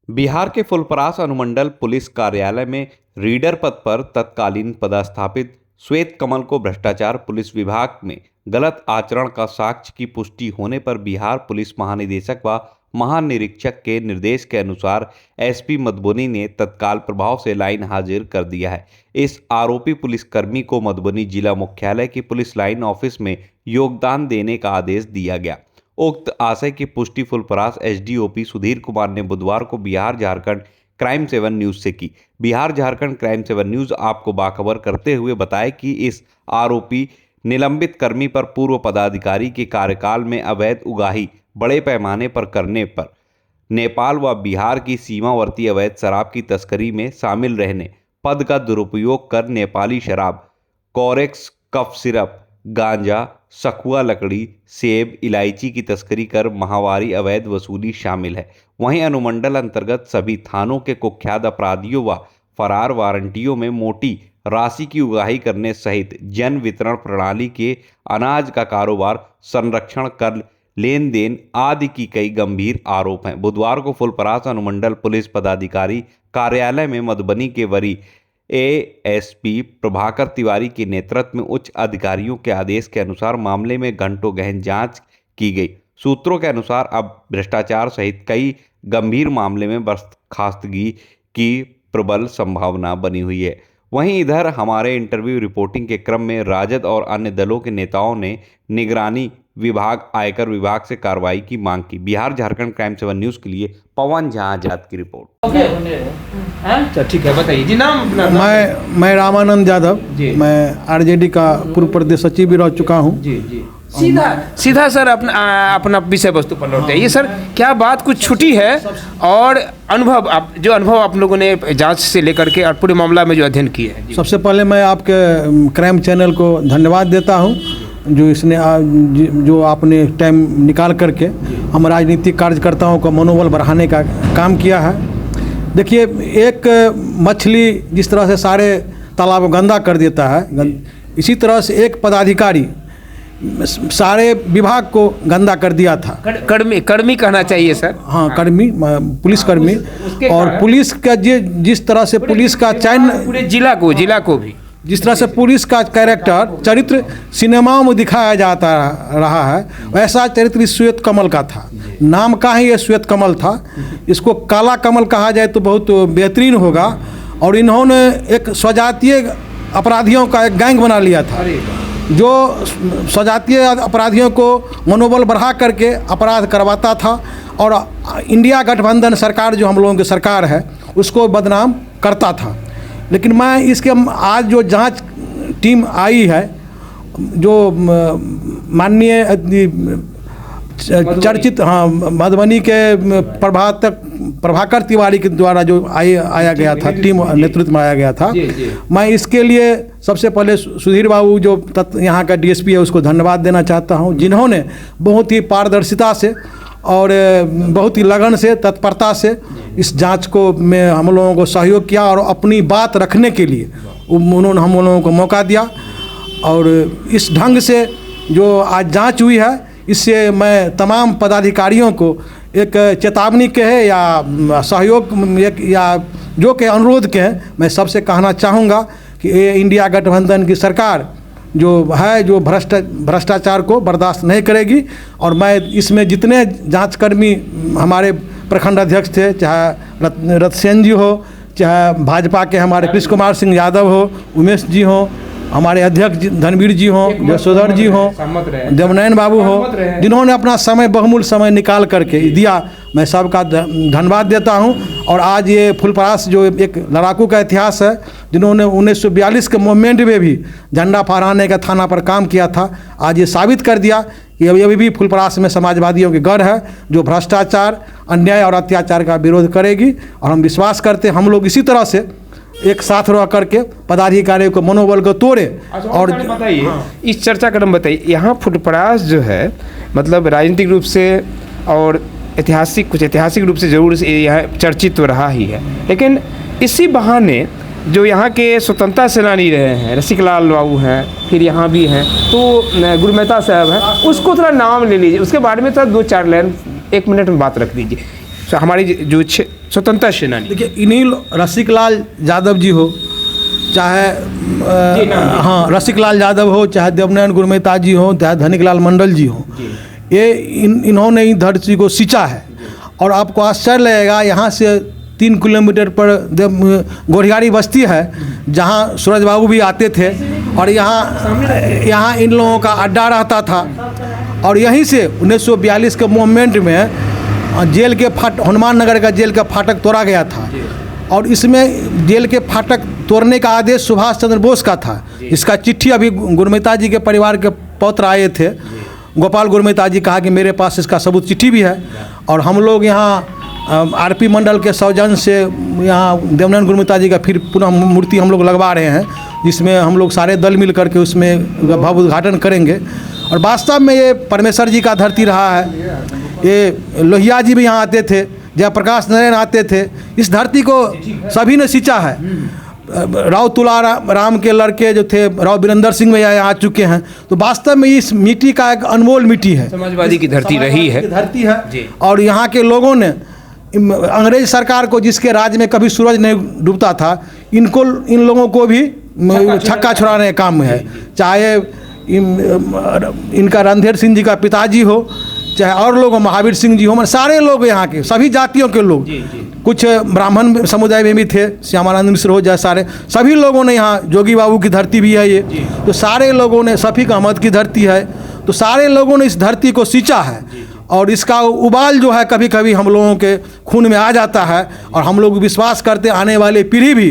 बिहार के फुलपरास अनुमंडल पुलिस कार्यालय में रीडर पद पर तत्कालीन पदस्थापित श्वेत कमल को भ्रष्टाचार पुलिस विभाग में गलत आचरण का साक्ष्य की पुष्टि होने पर बिहार पुलिस महानिदेशक व महानिरीक्षक के निर्देश के अनुसार एसपी मधुबनी ने तत्काल प्रभाव से लाइन हाजिर कर दिया है। इस आरोपी पुलिसकर्मी को मधुबनी जिला मुख्यालय की पुलिस लाइन ऑफिस में योगदान देने का आदेश दिया गया। उक्त आशय की पुष्टि फुलपरास एसडीओपी सुधीर कुमार ने बुधवार को बिहार झारखंड क्राइम 7 न्यूज से की। बिहार झारखंड क्राइम 7 न्यूज आपको बाखबर करते हुए बताया कि इस आरोपी निलंबित कर्मी पर पूर्व पदाधिकारी के कार्यकाल में अवैध उगाही बड़े पैमाने पर करने पर नेपाल व बिहार की सीमावर्ती अवैध शराब की तस्करी में शामिल रहने, पद का दुरुपयोग कर नेपाली शराब, कोरेक्स, कफ सिरप, गांजा, सखुआ लकड़ी, सेब, इलायची की तस्करी कर माहवारी अवैध वसूली शामिल है। वहीं अनुमंडल अंतर्गत सभी थानों के कुख्यात अपराधियों व फरार वारंटियों में मोटी राशि की उगाही करने सहित जन वितरण प्रणाली के अनाज का कारोबार, संरक्षण कर लेन देन आदि की कई गंभीर आरोप हैं। बुधवार को फुलपरास अनुमंडल पुलिस पदाधिकारी कार्यालय में मधुबनी के वरीय एएसपी प्रभाकर तिवारी के नेतृत्व में उच्च अधिकारियों के आदेश के अनुसार मामले में घंटों गहन जांच की गई। सूत्रों के अनुसार अब भ्रष्टाचार सहित कई गंभीर मामले में बर्खास्तगी की प्रबल संभावना बनी हुई है। वहीं इधर हमारे इंटरव्यू रिपोर्टिंग के क्रम में राजद और अन्य दलों के नेताओं ने निगरानी विभाग, आयकर विभाग से कार्रवाई की मांग की। बिहार झारखंड क्राइम 7 न्यूज के लिए पवन झा आजाद की रिपोर्ट। अच्छा ठीक है, बताइए जी। नाम अपना? मैं रामानंद यादव, मैं आरजेडी का पूर्व प्रदेश सचिव भी रह चुका हूँ। जी जी। सीधा सर अपना विषय वस्तु पर लौटते हैं। ये सर क्या बात कुछ छुटी है और अनुभव आप लोगों ने जांच से लेकर के और पूरे मामला में जो अध्ययन किए हैं। सबसे पहले मैं आपके क्राइम चैनल को धन्यवाद देता हूँ जो इसने जो आपने टाइम निकाल करके हम राजनीतिक कार्यकर्ताओं का मनोबल बढ़ाने का काम किया है। देखिए, एक मछली जिस तरह से सारे तालाब को गंदा कर देता है, इसी तरह से एक पदाधिकारी सारे विभाग को गंदा कर दिया था। कर्मी कहना चाहिए सर। हाँ, कर्मी, पुलिसकर्मी। और पुलिस का जिस तरह से पुलिस का चयन, पूरे जिला को भी जिस तरह से पुलिस का कैरेक्टर चरित्र सिनेमाओं में दिखाया जाता रहा है, वैसा चरित्र इस श्वेत कमल का था। नाम का ही ये श्वेत कमल था। इसको काला कमल कहा जाए तो बहुत बेहतरीन होगा। और इन्होंने एक स्वजातीय अपराधियों का एक गैंग बना लिया था जो स्वजातीय अपराधियों को मनोबल बढ़ा करके अपराध करवाता था और इंडिया गठबंधन सरकार जो हम लोगों की सरकार है उसको बदनाम करता था। लेकिन मैं इसके आज जो जांच टीम आई है, जो माननीय चर्चित मधुबनी के प्रभाकर तिवारी के द्वारा जो आया गया था, टीम नेतृत्व में आया गया था, मैं इसके लिए सबसे पहले सुधीर बाबू जो यहाँ का डीएसपी है उसको धन्यवाद देना चाहता हूँ, जिन्होंने बहुत ही पारदर्शिता से और बहुत ही लगन से, तत्परता से इस जांच को में हम लोगों को सहयोग किया और अपनी बात रखने के लिए उन्होंने हम लोगों को मौका दिया। और इस ढंग से जो आज जांच हुई है, इससे मैं तमाम पदाधिकारियों को एक चेतावनी के है या सहयोग या जो के अनुरोध के हैं, मैं सबसे कहना चाहूँगा कि ये इंडिया गठबंधन की सरकार जो है, जो भ्रष्टाचार को बर्दाश्त नहीं करेगी। और मैं इसमें जितने जांचकर्मी हमारे प्रखंड अध्यक्ष थे, चाहे रतसेन जी हो, चाहे भाजपा के हमारे कृष्ण कुमार सिंह यादव हो, उमेश जी हो, हमारे अध्यक्ष धनवीर जी हों, यशोधर जी हों, देवनयन बाबू हो, जिन्होंने अपना समय, बहुमूल्य समय निकाल करके दिया, मैं सबका धन्यवाद देता हूं। और आज ये फुलपरास जो एक लड़ाकू का इतिहास है, जिन्होंने 1942 के मूवमेंट में भी झंडा फहराने का थाना पर काम किया था, आज ये साबित कर दिया कि अभी भी फुलपरास में समाजवादियों की गढ़ है जो भ्रष्टाचार, अन्याय और अत्याचार का विरोध करेगी। और हम विश्वास करते हैं हम लोग इसी तरह से एक साथ रह करके पदाधिकारियों को मनोबल को तोड़े। और बताइए, इस चर्चा क्रम बताइए, यहाँ फुलपरास जो है मतलब राजनीतिक रूप से और कुछ ऐतिहासिक रूप से जरूर यह चर्चित तो रहा ही है, लेकिन इसी बहाने जो यहाँ के स्वतंत्रता सेनानी रहे हैं, रसिकलाल बाबू हैं, फिर यहाँ भी हैं, तो गुरु मेहता साहब हैं, उसको थोड़ा नाम ले लीजिए, उसके बारे में थोड़ा 2-4 लाइन 1 मिनट में बात रख दीजिए। हमारी जो स्वतंत्रता सेनानी। देखिए, इन्हीं रसिक लाल यादव जी हो, चाहे हाँ रसिक लाल यादव हो, चाहे देवनयन गुरमेता जी हो, चाहे धनिक लाल मंडल जी हो, ये इन्होंने ही धरती को सींचा है। और आपको आश्चर्य लगेगा, यहाँ से 3 किलोमीटर पर गोढ़ियारी बस्ती है जहाँ सूरज बाबू भी आते थे, और यहाँ इन लोगों का अड्डा रहता था। और यहीं से 1942 के मूवमेंट में जेल के हनुमान नगर का जेल का फाटक तोड़ा गया था, और इसमें जेल के फाटक तोड़ने का आदेश सुभाष चंद्र बोस का था। इसका चिट्ठी अभी गुरमेता जी के परिवार के पौत्र आए थे, गोपाल गुरमेता जी कहा कि मेरे पास इसका सबूत चिट्ठी भी है। और हम लोग यहाँ आरपी मंडल के सौजन्य से यहाँ देवनयन गुरमेता जी का फिर पुनः मूर्ति हम लोग लगवा रहे हैं, जिसमें हम लोग सारे दल मिल करके उसमें भव्य उद्घाटन करेंगे। और वास्तव में ये परमेश्वर जी का धरती रहा है। ये लोहिया जी भी यहाँ आते थे, जयप्रकाश नारायण आते थे। इस धरती को सभी ने सींचा है। राव तुलाराम के लड़के जो थे राव वीरेंद्र सिंह में यहाँ आ चुके हैं। तो वास्तव में इस मिट्टी का एक अनमोल मिट्टी है, समाजवादी की धरती रही है, धरती है। और यहाँ के लोगों ने अंग्रेज सरकार को, जिसके राज में कभी सूरज नहीं डूबता था, इन लोगों को भी छक्का छुड़ाने का काम है। चाहे इनका रणधीर सिंह जी का पिताजी हो, चाहे और लोग, महावीर सिंह जी हो, मतलब सारे लोग यहाँ के सभी जातियों के लोग, कुछ ब्राह्मण समुदाय में भी थे, श्यामानंद मिश्र हो जाए, सारे सभी लोगों ने यहाँ, जोगी बाबू की धरती भी है ये, तो सारे लोगों ने, शफीक अहमद की धरती है, तो सारे लोगों ने इस धरती को सींचा है। और इसका उबाल जो है कभी कभी हम लोगों के खून में आ जाता है, और हम लोग विश्वास करते आने वाले पीढ़ी भी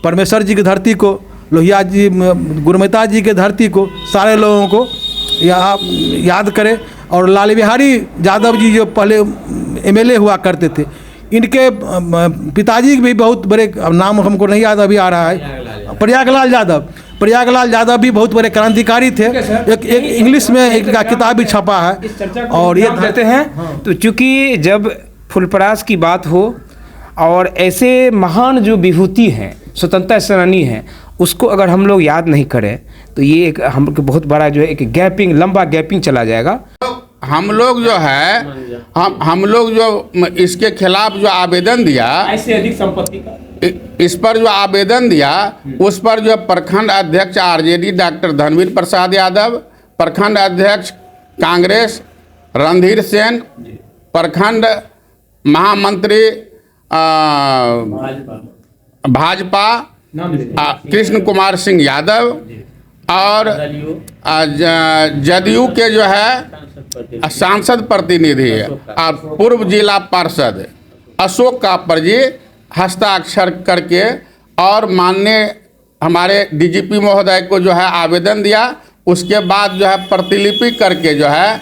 परमेश्वर जी की धरती को, लोहिया जी, गुरमेता जी के धरती को, सारे लोगों को याद करें। और लाल बिहारी यादव जी जो पहले एमएलए हुआ करते थे, इनके पिताजी भी बहुत बड़े, नाम हमको नहीं याद अभी आ रहा है, प्रयागलाल यादव भी बहुत बड़े क्रांतिकारी थे। एक इंग्लिश में एक का किताब भी छपा है। और ये कहते हैं तो चूँकि जब फुलपरास की बात हो और ऐसे महान जो विभूति हैं, स्वतंत्रता सेनानी हैं, उसको अगर हम लोग याद नहीं करें तो ये एक हम बहुत बड़ा जो है एक लंबा गैपिंग चला जाएगा। हम लोग जो है हम लोग जो इसके खिलाफ जो आवेदन दिया, ऐसे अधिक संपत्ति का इस पर जो आवेदन दिया, उस पर जो प्रखंड अध्यक्ष आरजेडी डॉक्टर धनवीर प्रसाद यादव, प्रखंड अध्यक्ष कांग्रेस रणधीर सेन, प्रखंड महामंत्री भाजपा कृष्ण कुमार सिंह यादव, और जदयू के जो है सांसद प्रतिनिधि और पूर्व जिला पार्षद अशोक कापर जी हस्ताक्षर करके, और माननीय हमारे डीजीपी महोदय को जो है आवेदन दिया। उसके बाद जो है प्रतिलिपि करके जो है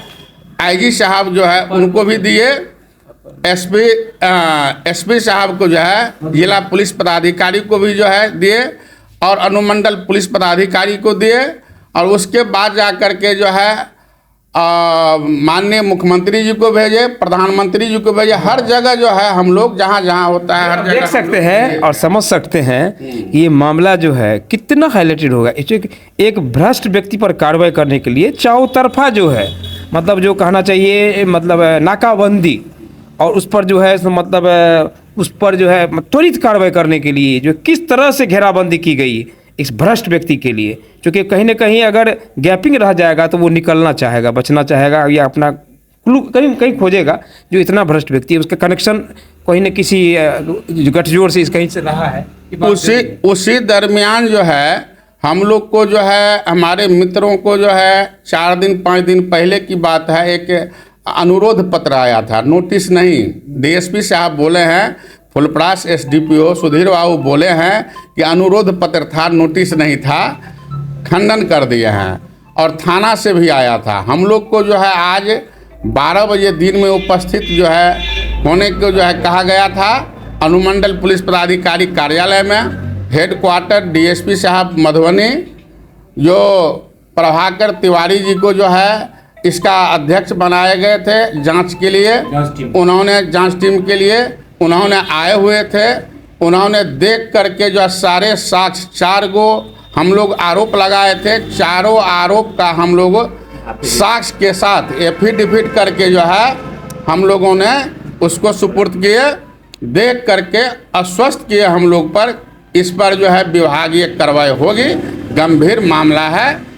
आईजी साहब जो है उनको भी दिए, एसपी साहब को जो है, जिला पुलिस पदाधिकारी को भी जो है दिए, और अनुमंडल पुलिस पदाधिकारी को दिए। और उसके बाद जा कर के जो है माननीय मुख्यमंत्री जी को भेजे, प्रधानमंत्री जी को भेजे। हर जगह जो है हम लोग जहाँ जहाँ होता है हर जगह देख सकते हैं और समझ सकते हैं ये मामला जो है कितना हाईलाइटेड होगा। एक भ्रष्ट व्यक्ति पर कार्रवाई करने के लिए चौतरफा जो है, मतलब जो कहना चाहिए, मतलब नाकाबंदी, और उस पर जो है मतलब उस पर जो है त्वरित कार्रवाई करने के लिए जो किस तरह से घेराबंदी की गई इस भ्रष्ट व्यक्ति के लिए, क्योंकि कहीं ना कहीं अगर गैपिंग रह जाएगा तो वो निकलना चाहेगा, बचना चाहेगा, या अपना क्लू कहीं खोजेगा। जो इतना भ्रष्ट व्यक्ति है उसका कनेक्शन कहीं न किसी गठजोड़ से कहीं से रहा है। उसी दरमियान जो है हम लोग को जो है, हमारे मित्रों को जो है 4 दिन 5 दिन पहले की बात है, एक अनुरोध पत्र आया था, नोटिस नहीं। डीएसपी साहब बोले हैं, फुलपरास एसडीपीओ सुधीर बाबू बोले हैं कि अनुरोध पत्र था, नोटिस नहीं था, खंडन कर दिए हैं। और थाना से भी आया था। हम लोग को जो है आज 12 बजे दिन में उपस्थित जो है होने को जो है कहा गया था अनुमंडल पुलिस पदाधिकारी कार्यालय में, हेड क्वार्टर डीएसपी साहब मधुबनी, जो प्रभाकर तिवारी जी को जो है इसका अध्यक्ष बनाए गए थे जांच के लिए। उन्होंने जांच टीम के लिए उन्होंने आए हुए थे। उन्होंने देख करके जो सारे साक्ष्य 4 गो हम लोग आरोप लगाए थे, चारों आरोप का हम लोग साक्ष्य के साथ एफिडेविट करके जो है हम लोगों ने उसको सुपुर्द किए, देख करके आश्वस्त किए हम लोग पर, इस पर जो है विभागीय कार्रवाई होगी, गंभीर मामला है,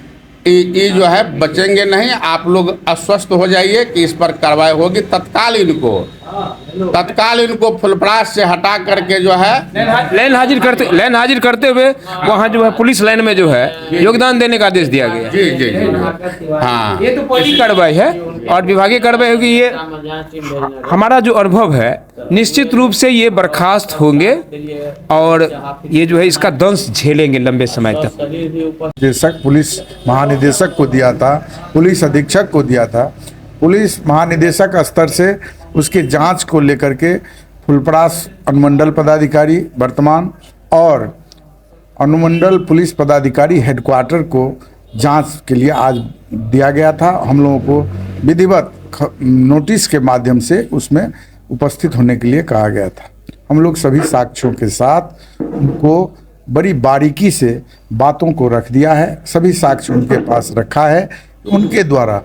ये जो है बचेंगे नहीं। आप लोग आश्वस्त हो जाइए कि इस पर कार्रवाई होगी। तत्काल इनको फुलपरास से हटा करके जो है लाइन हाजिर करते हुए वहाँ जो है पुलिस लाइन में जो है योगदान देने का आदेश दिया गया। जी जी जी हाँ, ये तो पहली कार्रवाई है और विभागीय कार्रवाई होगी। ये हमारा जो अनुभव है निश्चित रूप से ये बर्खास्त होंगे और ये जो है इसका दंश झेलेंगे लंबे समय तक। निदेशक पुलिस महानिदेशक को दिया था, पुलिस अधीक्षक को दिया था। पुलिस महानिदेशक स्तर से उसके जांच को लेकर के फुलपरास अनुमंडल पदाधिकारी वर्तमान और अनुमंडल पुलिस पदाधिकारी हेडक्वार्टर को जांच के लिए आज दिया गया था। हम लोगों को विधिवत नोटिस के माध्यम से उसमें उपस्थित होने के लिए कहा गया था। हम लोग सभी साक्ष्यों के साथ उनको बड़ी बारीकी से बातों को रख दिया है, सभी साक्ष्य उनके पास रखा है। उनके द्वारा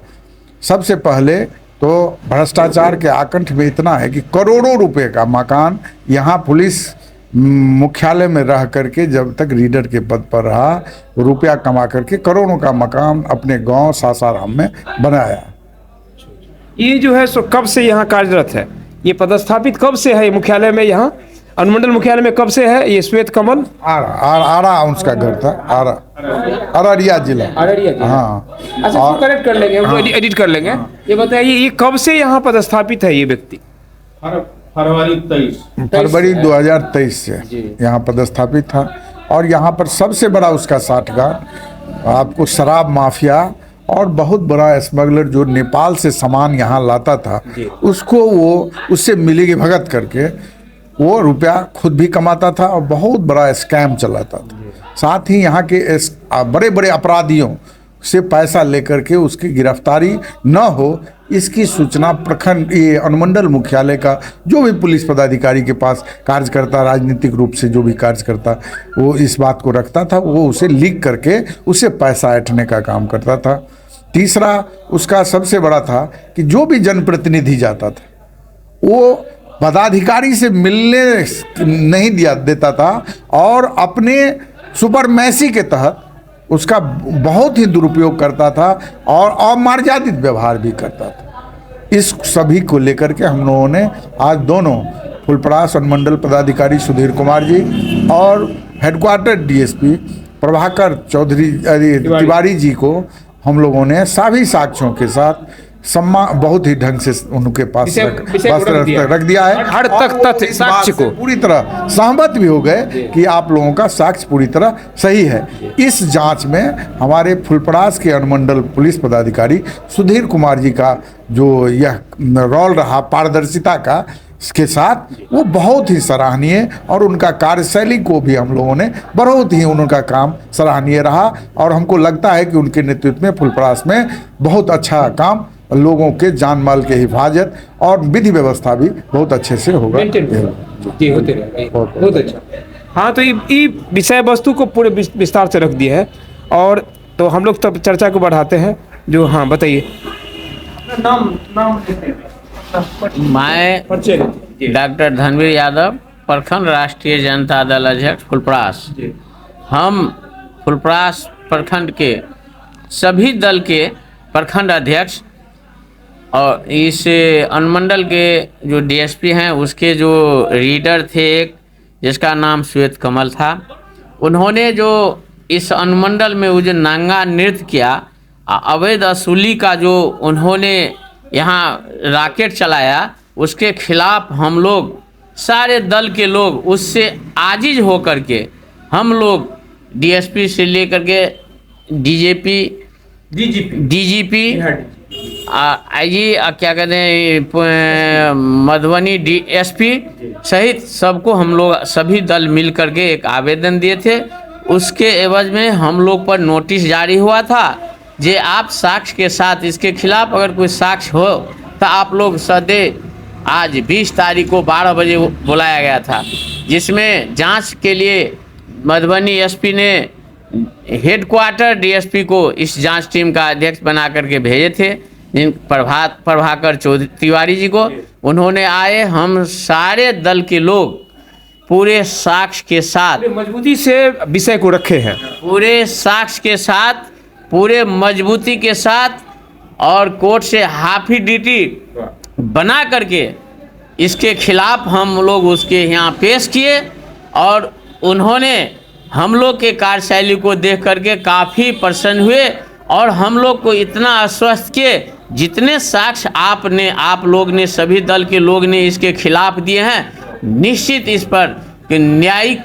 सबसे पहले तो भ्रष्टाचार के आकंठ में इतना है कि करोड़ों रुपए का मकान यहाँ पुलिस मुख्यालय में रह करके जब तक रीडर के पद पर रहा, रुपया कमा करके करोड़ों का मकान अपने गांव सासाराम में बनाया। ये जो है सो कब से यहाँ कार्यरत है, ये पदस्थापित कब से है मुख्यालय में, यहाँ अनुमंडल मुख्यालय में कब से है ये श्वेत कमल? आरा उसका घर था, अररिया जिला। हाँ, अच्छा तो करेक्ट कर लेंगे, हमको एडिट कर लेंगे। ये बताइए ये कब से यहाँ पदस्थापित है ये व्यक्ति? फरवरी 2023 से यहाँ पदस्थापित था। और यहाँ पर सबसे बड़ा उसका साठगांठ आपको शराब माफिया और बहुत बड़ा स्मगलर जो नेपाल से सामान यहाँ लाता था, उसको वो उससे मिली भगत करके वो रुपया खुद भी कमाता था और बहुत बड़ा स्कैम चलाता था। साथ ही यहाँ के बड़े बड़े अपराधियों से पैसा लेकर के उसकी गिरफ्तारी न हो, इसकी सूचना प्रखंड ये अनुमंडल मुख्यालय का जो भी पुलिस पदाधिकारी के पास कार्य करता, राजनीतिक रूप से जो भी कार्य करता, वो इस बात को रखता था, वो उसे लीक करके उसे पैसा ऐंठने का काम करता था। तीसरा उसका सबसे बड़ा था कि जो भी जनप्रतिनिधि जाता था वो पदाधिकारी से मिलने नहीं देता था और अपने सुपरमैसी के तहत उसका बहुत ही दुरुपयोग करता था और अमर्यादित व्यवहार भी करता था। इस सभी को लेकर के हम लोगों ने आज दोनों फुलपरास अनुमंडल पदाधिकारी सुधीर कुमार जी और हेडक्वार्टर डीएसपी प्रभाकर चौधरी तिवारी जी को हम लोगों ने सभी साक्ष्यों के साथ बहुत ही ढंग से उनके पास रख दिया है। हर तक तथ्य साक्ष्य को पूरी तरह सहमत भी हो गए कि आप लोगों का साक्ष्य पूरी तरह सही है। इस जांच में हमारे फुलपरास के अनुमंडल पुलिस पदाधिकारी सुधीर कुमार जी का जो यह रोल रहा पारदर्शिता का के साथ, वो बहुत ही सराहनीय और उनका कार्यशैली को भी हम लोगों ने बहुत ही उनका काम सराहनीय रहा और हमको लगता है कि उनके नेतृत्व में फुलपरास में बहुत अच्छा काम, लोगों के जान माल के हिफाजत और विधि व्यवस्था भी बहुत अच्छे से होगा। जी होते रहेगा, बहुत अच्छा। हाँ तो ये विषय वस्तु को पूरे विस्तार से रख दिया है और तो हम लोग तब चर्चा को बढ़ाते हैं। जो हाँ बताइए नाम मैं डॉक्टर धनवीर यादव, प्रखंड राष्ट्रीय जनता दल अध्यक्ष फुलपरास। हम फुलपरास प्रखंड के सभी दल के प्रखंड अध्यक्ष और इस अनुमंडल के जो डीएसपी हैं उसके जो रीडर थे एक जिसका नाम श्वेत कमल था, उन्होंने जो इस अनुमंडल में वो जो नांगा नृत्य किया, अवैध वसूली का जो उन्होंने यहाँ रॉकेट चलाया, उसके खिलाफ हम लोग सारे दल के लोग उससे आजिज होकर के हम लोग डीएसपी से लेकर के डीजीपी आईजी क्या कहते हैं मधुबनी डीएसपी सहित सबको हम लोग सभी दल मिल करके एक आवेदन दिए थे। उसके एवज में हम लोग पर नोटिस जारी हुआ था जे आप साक्ष्य के साथ इसके खिलाफ अगर कोई साक्ष्य हो तो आप लोग सदैव आज 20 तारीख को 12 बजे बुलाया गया था, जिसमें जांच के लिए मधुबनी एसपी ने हेडक्वार्टर डीएसपी को इस जांच टीम का अध्यक्ष बना करके भेजे थे। प्रभाकर चौधरी तिवारी जी को। उन्होंने आए, हम सारे दल के लोग पूरे साक्ष्य के साथ, मजबूती से विषय को रखे हैं, पूरे साक्ष्य के साथ, पूरे मजबूती के साथ और कोर्ट से हाफी ड्यूटी बना करके इसके खिलाफ हम लोग उसके यहाँ पेश किए और उन्होंने हम लोग के कार्यशैली को देख करके काफ़ी प्रसन्न हुए और हम लोग को इतना आश्वस्त किए, जितने साक्ष्य आप लोग ने, सभी दल के लोग ने इसके खिलाफ दिए हैं, निश्चित इस पर न्यायिक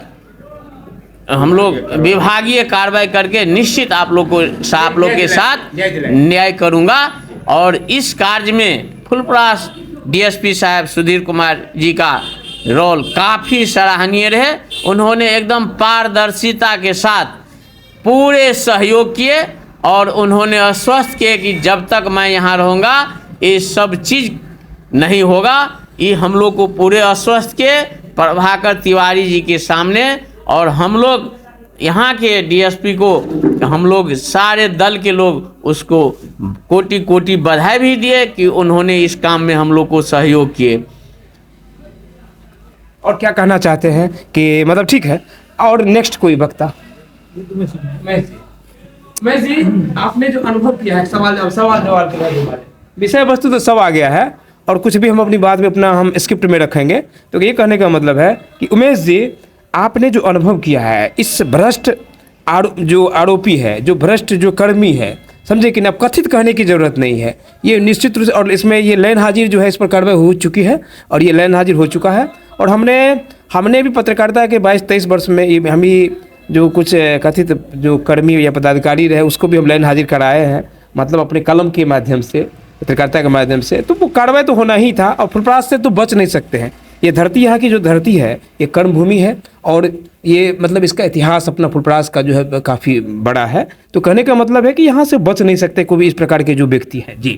हम लोग विभागीय कार्रवाई करके निश्चित आप लोग के साथ न्याय करूंगा। और इस कार्य में फुलपरास डीएसपी साहब सुधीर कुमार जी का रोल काफ़ी सराहनीय रहे। उन्होंने एकदम पारदर्शिता के साथ पूरे सहयोग किए और उन्होंने आश्वस्त किए कि जब तक मैं यहाँ रहूँगा ये सब चीज़ नहीं होगा। ये हम लोग को पूरे आश्वस्त किए प्रभाकर तिवारी जी के सामने और हम लोग यहाँ के डीएसपी को, हम लोग सारे दल के लोग उसको कोटि कोटि बधाई भी दिए कि उन्होंने इस काम में हम लोग को सहयोग किए। और क्या कहना चाहते हैं कि मतलब ठीक है, और नेक्स्ट कोई वक्ता? मैं जी आपने जो अनुभव किया है, सवाल जवाब के विषय वस्तु तो सब आ गया है और कुछ भी हम अपनी बात में अपना हम स्क्रिप्ट में रखेंगे। तो ये कहने का मतलब है कि उमेश जी, आपने जो अनुभव किया है इस भ्रष्ट जो आरोपी है, जो भ्रष्ट जो कर्मी है, समझे कि ना, कथित कहने की ज़रूरत नहीं है, ये निश्चित रूप से, और इसमें ये लैन हाजिर जो है इस पर कार्रवाई हो चुकी है और ये लैन हाजिर हो चुका है। और हमने भी पत्रकारिता के 22-23 वर्ष में ये हम ही जो कुछ कथित जो कर्मी या पदाधिकारी रहे उसको भी हम लैन हाजिर कराए हैं, मतलब अपने कलम के माध्यम से, पत्रकारिता के माध्यम से। तो वो कार्रवाई तो होना ही था और फुलपरास से तो बच नहीं सकते हैं। ये धरती, यहाँ की जो धरती है ये कर्म भूमि है और ये मतलब इसका इतिहास अपना फुलपरास का जो है काफ़ी बड़ा है। तो कहने का मतलब है कि यहाँ से बच नहीं सकते कोई भी इस प्रकार के जो व्यक्ति हैं। जी।